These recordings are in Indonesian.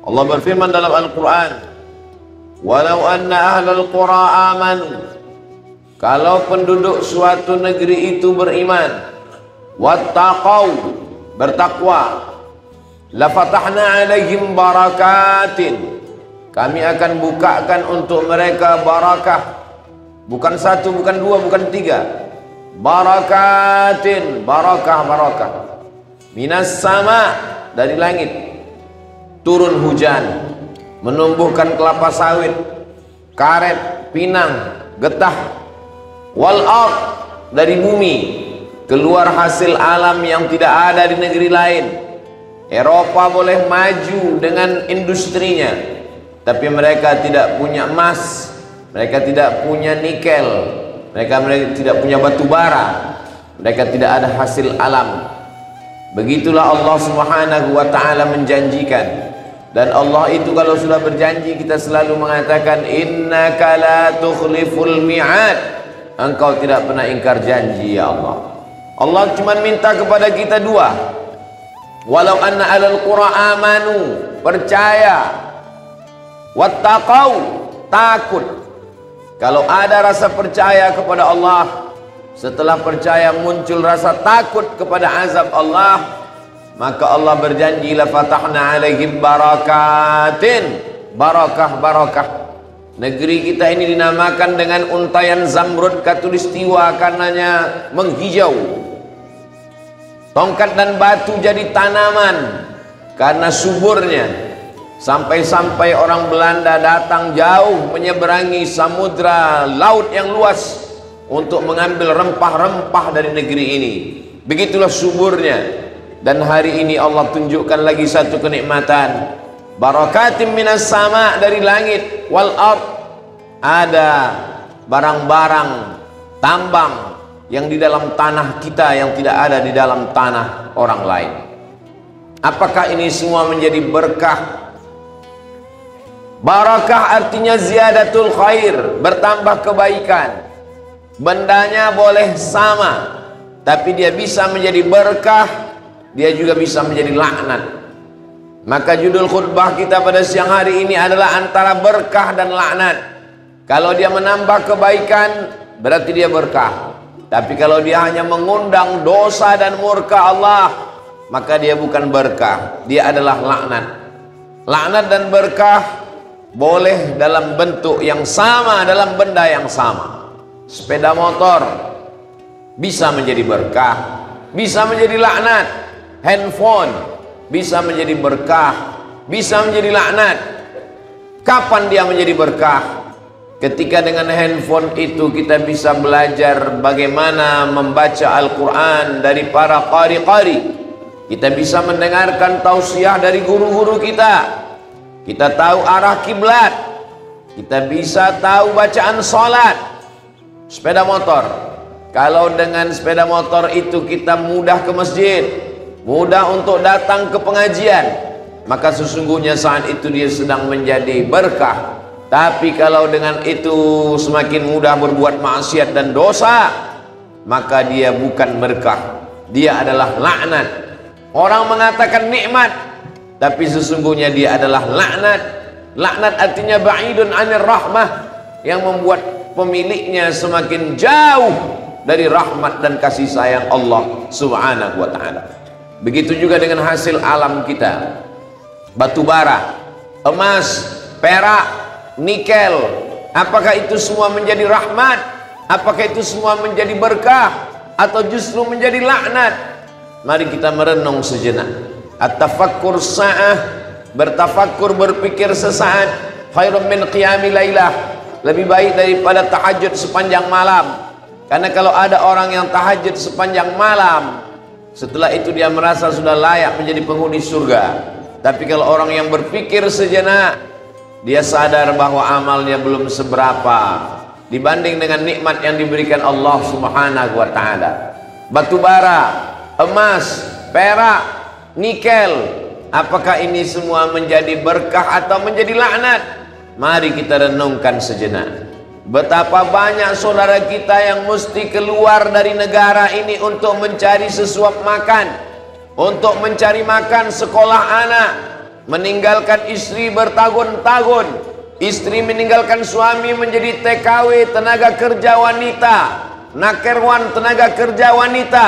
Allah berfirman dalam Al-Quran, walau anna ahlal qura amanu, kalau penduduk suatu negeri itu beriman, wattaqau, bertakwa, lafatahna alaihim barakatin, kami akan bukakan untuk mereka barakah, bukan satu, bukan dua, bukan tiga, barakatin, barakah minas sama, dari langit turun hujan, menumbuhkan kelapa sawit, karet, pinang, getah, wal ard, dari bumi keluar hasil alam yang tidak ada di negeri lain. Eropa boleh maju dengan industrinya, tapi mereka tidak punya emas, mereka tidak punya nikel, mereka tidak punya batu bara, mereka tidak ada hasil alam. Begitulah Allah Subhanahu wa ta'ala menjanjikan. Dan Allah itu kalau sudah berjanji, kita selalu mengatakan innaka la tukhliful mi'ad, engkau tidak pernah ingkar janji ya Allah. Allah cuma minta kepada kita dua, walau anna alal qura amanu, percaya, wattaqau, takut. Kalau ada rasa percaya kepada Allah, setelah percaya muncul rasa takut kepada azab Allah, maka Allah berjanji la fatahna alaihim barakatin, barakah. Negeri kita ini dinamakan dengan untayan zamrud katulistiwa karenanya menghijau. Tongkat dan batu jadi tanaman karena suburnya. Sampai-sampai orang Belanda datang jauh menyeberangi samudra laut yang luas untuk mengambil rempah-rempah dari negeri ini. Begitulah suburnya. Dan hari ini Allah tunjukkan lagi satu kenikmatan, barakatim minas sama, dari langit, wal ard, ada barang-barang tambang yang di dalam tanah kita yang tidak ada di dalam tanah orang lain. Apakah ini semua menjadi berkah? Barakah artinya ziyadatul khair, bertambah kebaikan. Bendanya boleh sama, tapi dia bisa menjadi berkah, dia juga bisa menjadi laknat. Maka judul khutbah kita pada siang hari ini adalah antara berkah dan laknat. Kalau dia menambah kebaikan, berarti dia berkah. Tapi kalau dia hanya mengundang dosa dan murka Allah, maka dia bukan berkah, dia adalah laknat. Laknat dan berkah boleh dalam bentuk yang sama, dalam benda yang sama. Sepeda motor bisa menjadi berkah, bisa menjadi laknat. Handphone bisa menjadi berkah, bisa menjadi laknat. Kapan dia menjadi berkah? Ketika dengan handphone itu kita bisa belajar bagaimana membaca Al-Quran dari para qari-qari. Kita bisa mendengarkan tausiah dari guru-guru kita. Kita tahu arah kiblat, kita bisa tahu bacaan sholat. Sepeda motor, kalau dengan sepeda motor itu kita mudah ke masjid, mudah untuk datang ke pengajian, maka sesungguhnya saat itu dia sedang menjadi berkah. Tapi kalau dengan itu semakin mudah berbuat maksiat dan dosa, maka dia bukan berkah, dia adalah laknat. Orang mengatakan nikmat, tapi sesungguhnya dia adalah laknat. Laknat artinya ba'idun anir rahmah, yang membuat pemiliknya semakin jauh dari rahmat dan kasih sayang Allah Subhanahu wa ta'ala. Begitu juga dengan hasil alam kita. Batu bara, emas, perak, nikel, apakah itu semua menjadi rahmat? Apakah itu semua menjadi berkah? Atau justru menjadi laknat? Mari kita merenung sejenak. At-tafakkur sa'ah, bertafakkur, berpikir sesaat, khairun min qiyami lailah, lebih baik daripada tahajud sepanjang malam. Karena kalau ada orang yang tahajud sepanjang malam, setelah itu dia merasa sudah layak menjadi penghuni surga. Tapi kalau orang yang berpikir sejenak, dia sadar bahwa amalnya belum seberapa dibanding dengan nikmat yang diberikan Allah Subhanahu wa ta'ala. Batu bara, emas, perak, nikel, apakah ini semua menjadi berkah atau menjadi laknat? Mari kita renungkan sejenak. Betapa banyak saudara kita yang mesti keluar dari negara ini untuk mencari sesuap makan, untuk mencari makan sekolah anak, meninggalkan istri bertahun-tahun, istri meninggalkan suami menjadi TKW, tenaga kerja wanita, nakerwan, tenaga kerja wanita.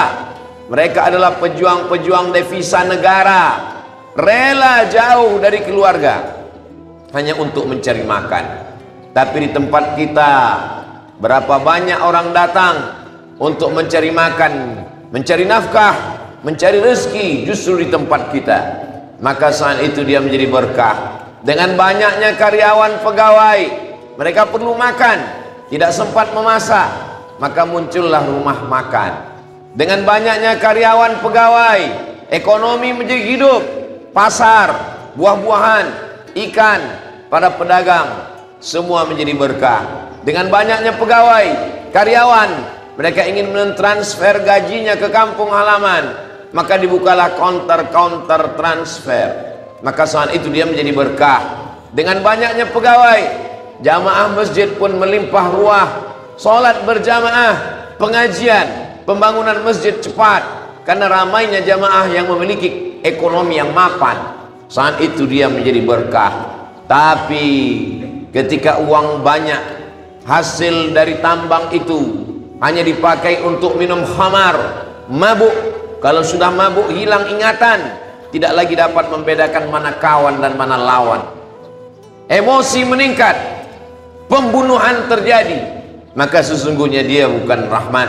Mereka adalah pejuang-pejuang devisa negara, rela jauh dari keluarga hanya untuk mencari makan. Tapi di tempat kita, berapa banyak orang datang untuk mencari makan, mencari nafkah, mencari rezeki justru di tempat kita. Maka saat itu dia menjadi berkah. Dengan banyaknya karyawan pegawai, mereka perlu makan, tidak sempat memasak, maka muncullah rumah makan. Dengan banyaknya karyawan pegawai, ekonomi menjadi hidup. Pasar, buah-buahan, ikan, para pedagang, semua menjadi berkah. Dengan banyaknya pegawai, karyawan, mereka ingin mentransfer gajinya ke kampung halaman, maka dibukalah counter transfer. Maka saat itu dia menjadi berkah. Dengan banyaknya pegawai, jamaah masjid pun melimpah ruah. Salat berjamaah, pengajian, pembangunan masjid cepat, karena ramainya jamaah yang memiliki ekonomi yang mapan. Saat itu dia menjadi berkah. Tapi ketika uang banyak, hasil dari tambang itu hanya dipakai untuk minum khamar, mabuk. Kalau sudah mabuk hilang ingatan, tidak lagi dapat membedakan mana kawan dan mana lawan. Emosi meningkat, pembunuhan terjadi, maka sesungguhnya dia bukan rahmat.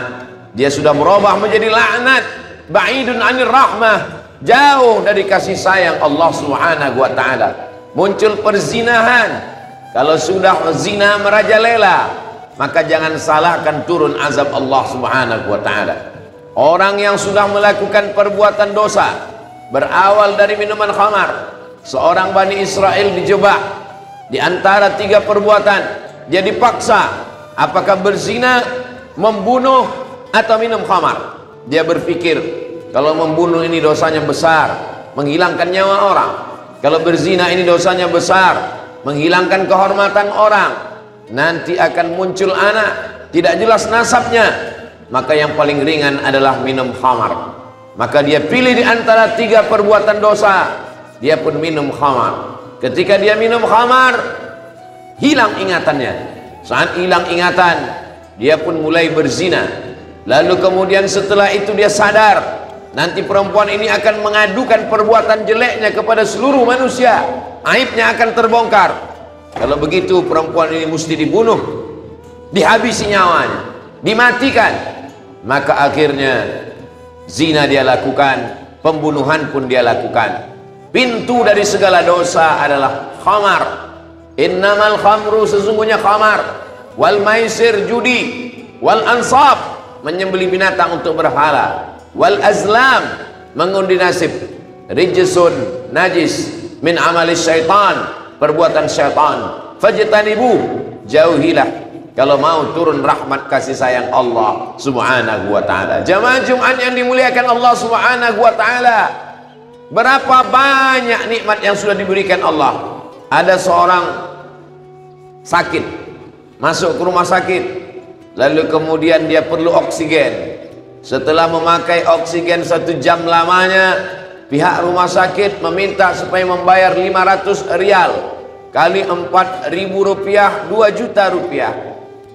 Dia sudah berubah menjadi laknat, ba'idun 'anir rahmah, jauh dari kasih sayang Allah Subhanahu wa taala. Muncul perzinahan. Kalau sudah zina merajalela, maka jangan salahkan turun azab Allah Subhanahu wa taala. Orang yang sudah melakukan perbuatan dosa berawal dari minuman khamar. Seorang Bani Israel dijebak di antara 3 perbuatan. Dia dipaksa apakah berzina, membunuh, atau minum khamar. Dia berpikir, kalau membunuh ini dosanya besar, menghilangkan nyawa orang. Kalau berzina ini dosanya besar, menghilangkan kehormatan orang. Nanti akan muncul anak tidak jelas nasabnya, maka yang paling ringan adalah minum khamar. Maka dia pilih di antara 3 perbuatan dosa, dia pun minum khamar. Ketika dia minum khamar, hilang ingatannya. Saat hilang ingatan, dia pun mulai berzina. Lalu kemudian setelah itu dia sadar, nanti perempuan ini akan mengadukan perbuatan jeleknya kepada seluruh manusia. Aibnya akan terbongkar. Kalau begitu perempuan ini mesti dibunuh, dihabisi nyawanya, dimatikan. Maka akhirnya zina dia lakukan, pembunuhan pun dia lakukan. Pintu dari segala dosa adalah khamar. Innamal khamru, sesungguhnya khamar, wal maisir, judi, wal ansab, menyembelih binatang untuk berhala, wal azlam, mengundi nasib, rijsun, najis, min amalis syaitan, perbuatan syaitan, fajtanibu, jauhilah kalau mau turun rahmat kasih sayang Allah Subhanahu wa taala. Jamaah Jumat yang dimuliakan Allah Subhanahu wa taala, berapa banyak nikmat yang sudah diberikan Allah. Ada seorang sakit, masuk ke rumah sakit, lalu kemudian dia perlu oksigen. Setelah memakai oksigen 1 jam lamanya, pihak rumah sakit meminta supaya membayar 500 rial kali 4.000 rupiah, 2 juta rupiah.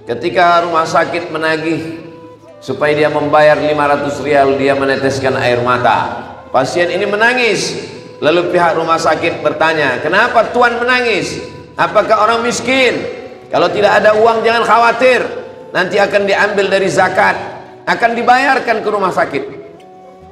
Ketika rumah sakit menagih supaya dia membayar 500 rial, dia meneteskan air mata. Pasien ini menangis. Lalu pihak rumah sakit bertanya, kenapa tuan menangis? Apakah orang miskin? Kalau tidak ada uang jangan khawatir, nanti akan diambil dari zakat, akan dibayarkan ke rumah sakit.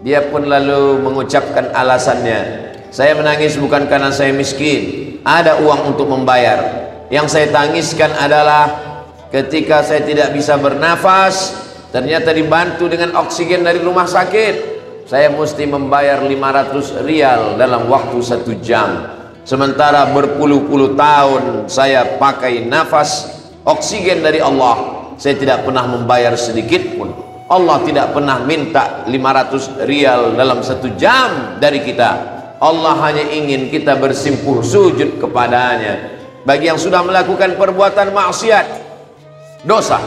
Dia pun lalu mengucapkan alasannya, saya menangis bukan karena saya miskin, ada uang untuk membayar. Yang saya tangiskan adalah ketika saya tidak bisa bernafas, ternyata dibantu dengan oksigen dari rumah sakit, saya mesti membayar 500 rial dalam waktu 1 jam. Sementara berpuluh-puluh tahun saya pakai nafas oksigen dari Allah, saya tidak pernah membayar sedikit pun. Allah tidak pernah minta 500 rial dalam 1 jam dari kita. Allah hanya ingin kita bersimpuh sujud kepadanya. Bagi yang sudah melakukan perbuatan maksiat, dosa,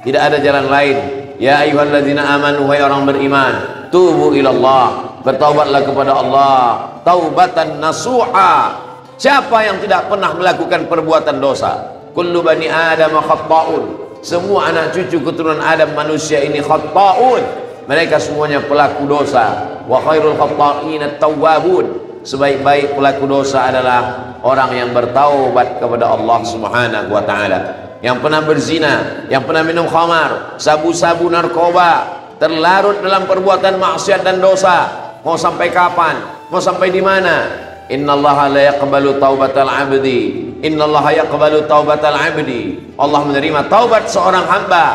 tidak ada jalan lain. Ya ayyuhalladzina amanu, wahai orang beriman, tubu ilallah, bertaubatlah kepada Allah taubatan nasuha. Siapa yang tidak pernah melakukan perbuatan dosa? Kullu bani Adam khatta'un. Semua anak cucu keturunan Adam manusia ini khatta'un. Mereka semuanya pelaku dosa. Wa khairul khatta'in at-tawwabun. Sebaik-baik pelaku dosa adalah orang yang bertaubat kepada Allah Subhanahu wa taala. Yang pernah berzina, yang pernah minum khamar, sabu-sabu, narkoba, terlarut dalam perbuatan maksiat dan dosa. Mau sampai kapan? Mau sampai di mana? Innallaha la yaqbalu taubatal abdi. Innallaha yaqbalu taubatal abdi. Allah menerima taubat seorang hamba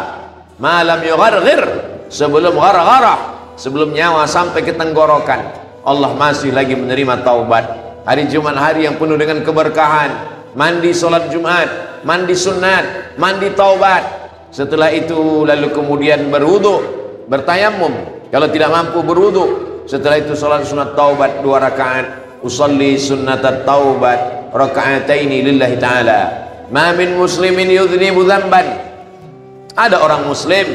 malam yugharghir, sebelum ghargharah, sebelum nyawa sampai ke tenggorokan. Allah masih lagi menerima taubat. Hari Jumat hari yang penuh dengan keberkahan. Mandi salat Jumat, mandi sunat, mandi taubat. Setelah itu lalu kemudian berwudu, bertayamum. Kalau tidak mampu berwudu, setelah itu salat sunat taubat 2 rakaat. Usalli sunnatat taubat raka'ataini lillahi ta'ala. Ma min muslimin yudhnibu dzamban. Ada orang muslim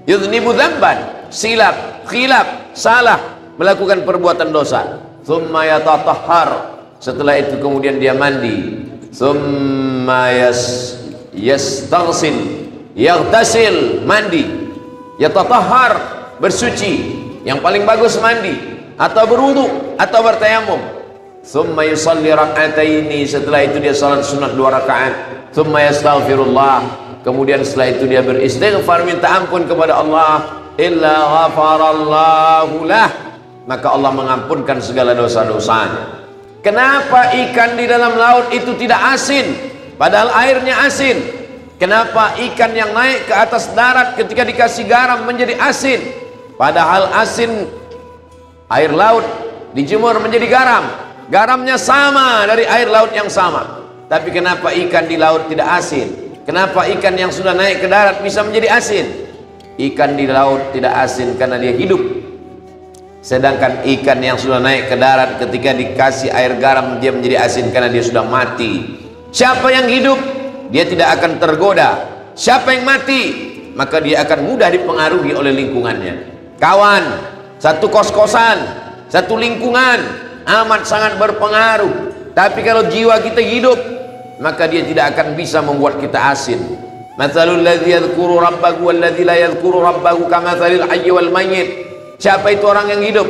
yudhnibu dzamban, silap, khilaf, salah, melakukan perbuatan dosa. Thumma yatatahhar. Setelah itu kemudian dia mandi. Thumma yastaghsil, yaghtasil, mandi. Yatatahhar, bersuci. Yang paling bagus mandi atau berwudu atau bertayamum. Thumma yusalli rak'ataini. Setelah itu dia salat sunat 2 rakaat. Thumma yastaghfirullah. Kemudian setelah itu dia beristighfar, minta ampun kepada Allah. Illa ghafarallahu lah. Maka Allah mengampunkan segala dosa-dosanya. Kenapa ikan di dalam laut itu tidak asin padahal airnya asin? Kenapa ikan yang naik ke atas darat ketika dikasih garam menjadi asin padahal asin air laut dijemur menjadi garam? Garamnya sama dari air laut yang sama. Tapi kenapa ikan di laut tidak asin? Kenapa ikan yang sudah naik ke darat bisa menjadi asin? Ikan di laut tidak asin karena dia hidup. Sedangkan ikan yang sudah naik ke darat ketika dikasih air garam dia menjadi asin karena dia sudah mati. Siapa yang hidup dia tidak akan tergoda. Siapa yang mati maka dia akan mudah dipengaruhi oleh lingkungannya. Kawan, satu kos-kosan, satu lingkungan amat sangat berpengaruh. Tapi kalau jiwa kita hidup maka dia tidak akan bisa membuat kita asin. Matsalul ladzi yadhkuru rabbahu wal ladzi la yadhkuru rabbahu kamatsalil hayyi wal mayyit. Siapa itu orang yang hidup?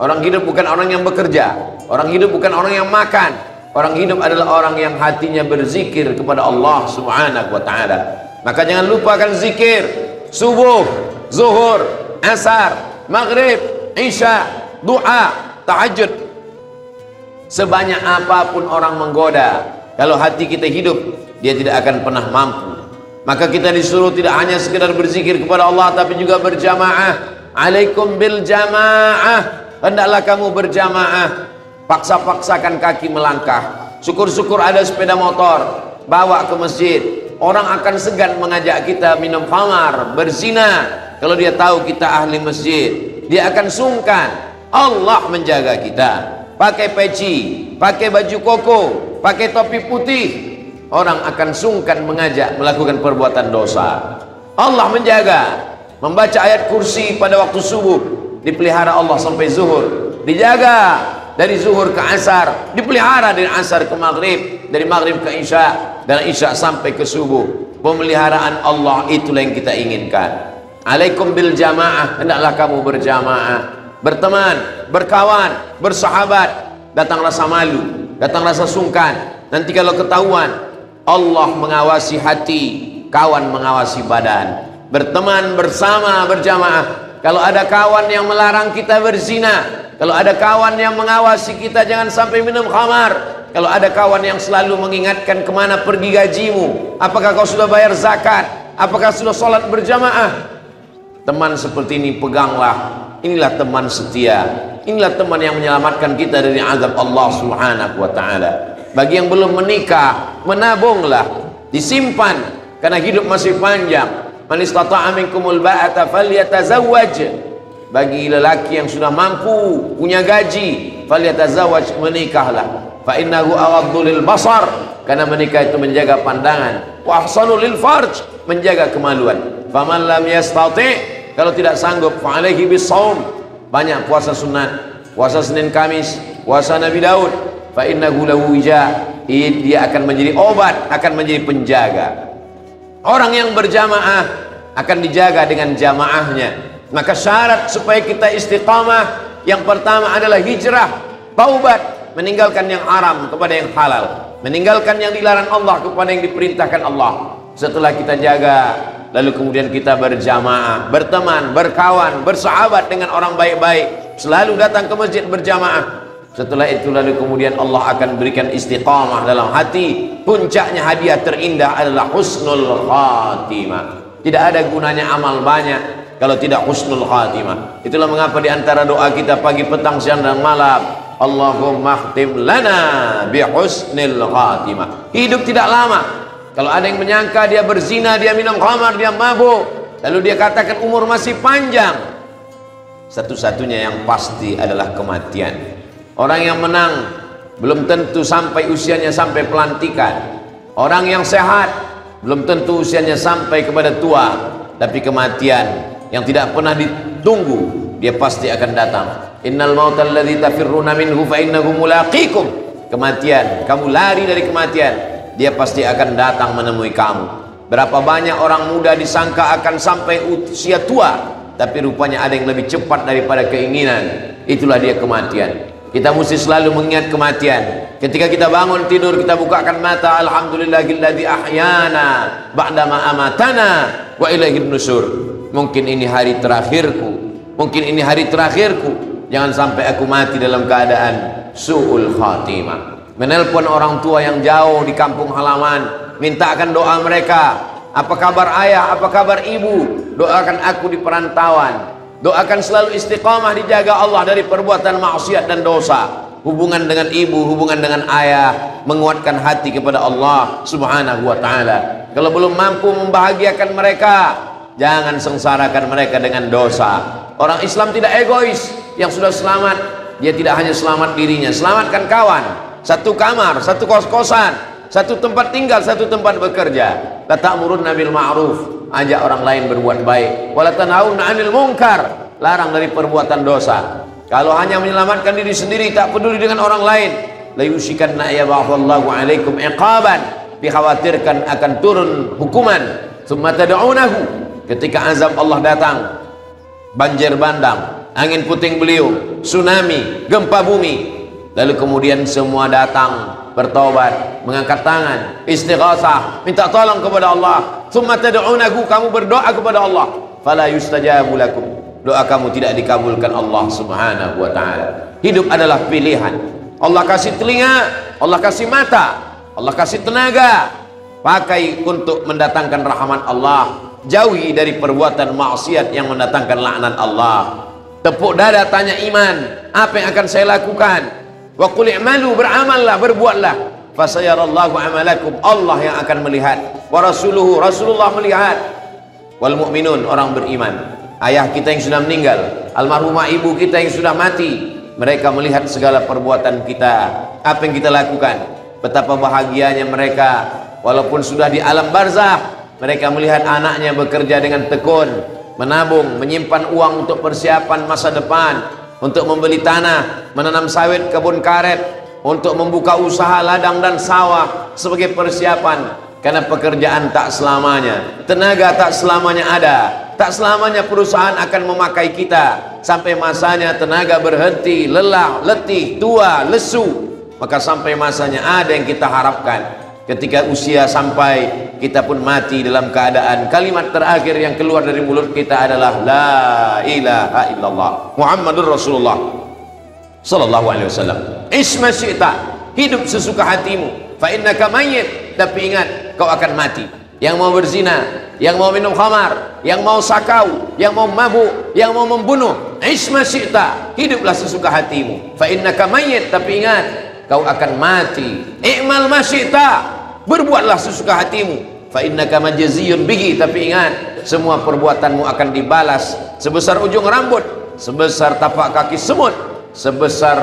Orang hidup bukan orang yang bekerja. Orang hidup bukan orang yang makan. Orang hidup adalah orang yang hatinya berzikir kepada Allah Subhanahu wa taala. Maka jangan lupakan zikir subuh, zuhur, asar, maghrib, isya, doa, tahajud. Sebanyak apapun orang menggoda, kalau hati kita hidup, dia tidak akan pernah mampu. Maka kita disuruh tidak hanya sekedar berzikir kepada Allah, tapi juga berjamaah. Alaikum bil jamaah. Hendaklah kamu berjamaah. Paksa-paksakan kaki melangkah. Syukur-syukur ada sepeda motor, bawa ke masjid. Orang akan segan mengajak kita minum khamar, berzina. Kalau dia tahu kita ahli masjid, dia akan sungkan. Allah menjaga kita. Pakai peci, pakai baju koko, pakai topi putih, orang akan sungkan mengajak melakukan perbuatan dosa. Allah menjaga. Membaca ayat kursi pada waktu subuh dipelihara Allah sampai zuhur, dijaga dari zuhur ke asar, dipelihara dari asar ke maghrib, dari maghrib ke isya, dan isya sampai ke subuh. Pemeliharaan Allah itulah yang kita inginkan. Alaikum bil jamaah. Hendaklah kamu berjamaah, berteman, berkawan, bersahabat. Datang rasa malu, datang rasa sungkan. Nanti kalau ketahuan, Allah mengawasi hati, kawan mengawasi badan. Berteman bersama, berjamaah. Kalau ada kawan yang melarang kita berzina, kalau ada kawan yang mengawasi kita jangan sampai minum khamar, kalau ada kawan yang selalu mengingatkan kemana pergi gajimu, apakah kau sudah bayar zakat, apakah sudah sholat berjamaah, teman seperti ini peganglah. Inilah teman setia, inilah teman yang menyelamatkan kita dari azab Allah Subhanahu wa taala. Bagi yang belum menikah, menabunglah, disimpan karena hidup masih panjang. Man istata'a minkumul ba'ata falyatazawwaj. Bagi lelaki yang sudah mampu, punya gaji, falyatazawwaj, menikahlah. Fa innahu aghaddu lil basar, karena menikah itu menjaga pandangan. Wa ahsanu lil farj, menjaga kemaluan. Faman lam yastati', kalau tidak sanggup, fa alaihi bisawm, banyak puasa sunat. puasa Senin Kamis, puasa Nabi Daud, fa innahu lahu wija, dia akan menjadi obat, akan menjadi penjaga. Orang yang berjamaah akan dijaga dengan jamaahnya. Maka syarat supaya kita istiqamah yang pertama adalah hijrah, taubat, meninggalkan yang haram kepada yang halal, meninggalkan yang dilarang Allah kepada yang diperintahkan Allah. Setelah kita jaga, lalu kemudian kita berjamaah, berteman, berkawan, bersahabat dengan orang baik-baik, selalu datang ke masjid berjamaah. Setelah itu lalu kemudian Allah akan berikan istiqamah dalam hati. Puncaknya hadiah terindah adalah husnul khatimah. Tidak ada gunanya amal banyak kalau tidak husnul khatimah. Itulah mengapa di antara doa kita pagi, petang, siang dan malam, Allahumma khtim lana bi husnil khatimah. Hidup tidak lama. Kalau ada yang menyangka dia berzina, dia minum khamar, dia mabuk, lalu dia katakan umur masih panjang, satu-satunya yang pasti adalah kematian. Orang yang menang belum tentu sampai usianya sampai pelantikan. Orang yang sehat belum tentu usianya sampai kepada tua. Tapi kematian yang tidak pernah ditunggu, dia pasti akan datang. Innal mautal ladzi tafirruna minhu fa innahu mulaqikum. Kematian, kamu lari dari kematian, dia pasti akan datang menemui kamu. Berapa banyak orang muda disangka akan sampai usia tua, tapi rupanya ada yang lebih cepat daripada keinginan. Itulah dia kematian. Kita mesti selalu mengingat kematian. Ketika kita bangun tidur, kita bukakan mata, alhamdulillahilladzi ahyana ba'dama amatana wa ilaihin nusur. Mungkin ini hari terakhirku, mungkin ini hari terakhirku. Jangan sampai aku mati dalam keadaan su'ul khatimah. Menelpon orang tua yang jauh di kampung halaman, mintakan doa mereka. Apa kabar ayah, apa kabar ibu? Doakan aku di perantauan. Doakan selalu istiqamah, dijaga Allah dari perbuatan maksiat dan dosa. Hubungan dengan ibu, hubungan dengan ayah, menguatkan hati kepada Allah subhanahu wa ta'ala. Kalau belum mampu membahagiakan mereka, jangan sengsarakan mereka dengan dosa. Orang Islam tidak egois. Yang sudah selamat, dia tidak hanya selamat dirinya, selamatkan kawan. Satu kamar, satu kos-kosan, satu tempat tinggal, satu tempat bekerja. La ta'murunna bil ma'ruf, ajak orang lain berbuat baik. Wala tanhauna 'anil munkar, larang dari perbuatan dosa. Kalau hanya menyelamatkan diri sendiri, tak peduli dengan orang lain, la yusikanna yab'atsallahu 'alaikum iqaban, dikhawatirkan akan turun hukuman. Tsumma tad'unahu, ketika azab Allah datang, banjir bandang, angin puting beliung, tsunami, gempa bumi, lalu kemudian semua datang bertobat, mengangkat tangan, istighasah, minta tolong kepada Allah. Tsumma tad'unahu, kamu berdoa kepada Allah, fala yustajabu lakum, doa kamu tidak dikabulkan Allah subhanahu wa ta'ala. Hidup adalah pilihan. Allah kasih telinga, Allah kasih mata, Allah kasih tenaga, pakai untuk mendatangkan rahmat Allah, jauhi dari perbuatan maksiat yang mendatangkan laknat Allah. Tepuk dada, tanya iman, apa yang akan saya lakukan? Wa qul i'malu, beramallah, berbuatlah, fasayarallahu amalakum, Allah yang akan melihat, wa rasuluhu, Rasulullah melihat, wal mu'minun, orang beriman. Ayah kita yang sudah meninggal, almarhumah ibu kita yang sudah mati, mereka melihat segala perbuatan kita, apa yang kita lakukan. Betapa bahagianya mereka, walaupun sudah di alam barzakh, mereka melihat anaknya bekerja dengan tekun, menabung, menyimpan uang untuk persiapan masa depan, untuk membeli tanah, menanam sawit, kebun karet, untuk membuka usaha ladang dan sawah sebagai persiapan. Karena pekerjaan tak selamanya, tenaga tak selamanya ada, tak selamanya perusahaan akan memakai kita. Sampai masanya tenaga berhenti, lelah, letih, tua, lesu, maka sampai masanya ada yang kita harapkan. Ketika usia sampai, kita pun mati dalam keadaan kalimat terakhir yang keluar dari mulut kita adalah la ilaha illallah Muhammadur Rasulullah sallallahu alaihi wasallam. Isma syi'ta, hidup sesuka hatimu, fa innaka mayyit, tapi ingat kau akan mati. Yang mau berzina, yang mau minum khamar, yang mau sakau, yang mau mabuk, yang mau membunuh, isma syi'ta, hiduplah sesuka hatimu, fa innaka mayyit, tapi ingat kau akan mati. I'mal ma syi'ta, berbuatlah sesuka hatimu, fa innaka majziyun bihi, tapi ingat semua perbuatanmu akan dibalas sebesar ujung rambut, sebesar tapak kaki semut, sebesar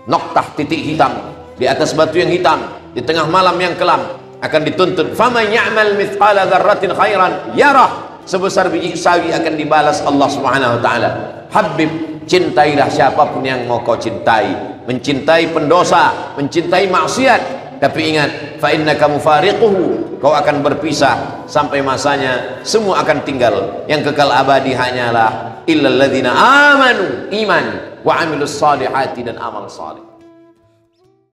noktah titik hitam di atas batu yang hitam di tengah malam yang kelam akan dituntut. Faman ya'mal mithqala dzarratin khairan yarah, sebesar biji sawi akan dibalas Allah Subhanahu wa taala. Habib cintailah siapapun yang mau kau cintai, mencintai pendosa, mencintai maksiat. Tapi ingat, fa innaka mufariquhu, kau akan berpisah sampai masanya, semua akan tinggal. Yang kekal abadi hanyalah illal ladzina amanu, iman, wa amilus salihati, dan amal salih.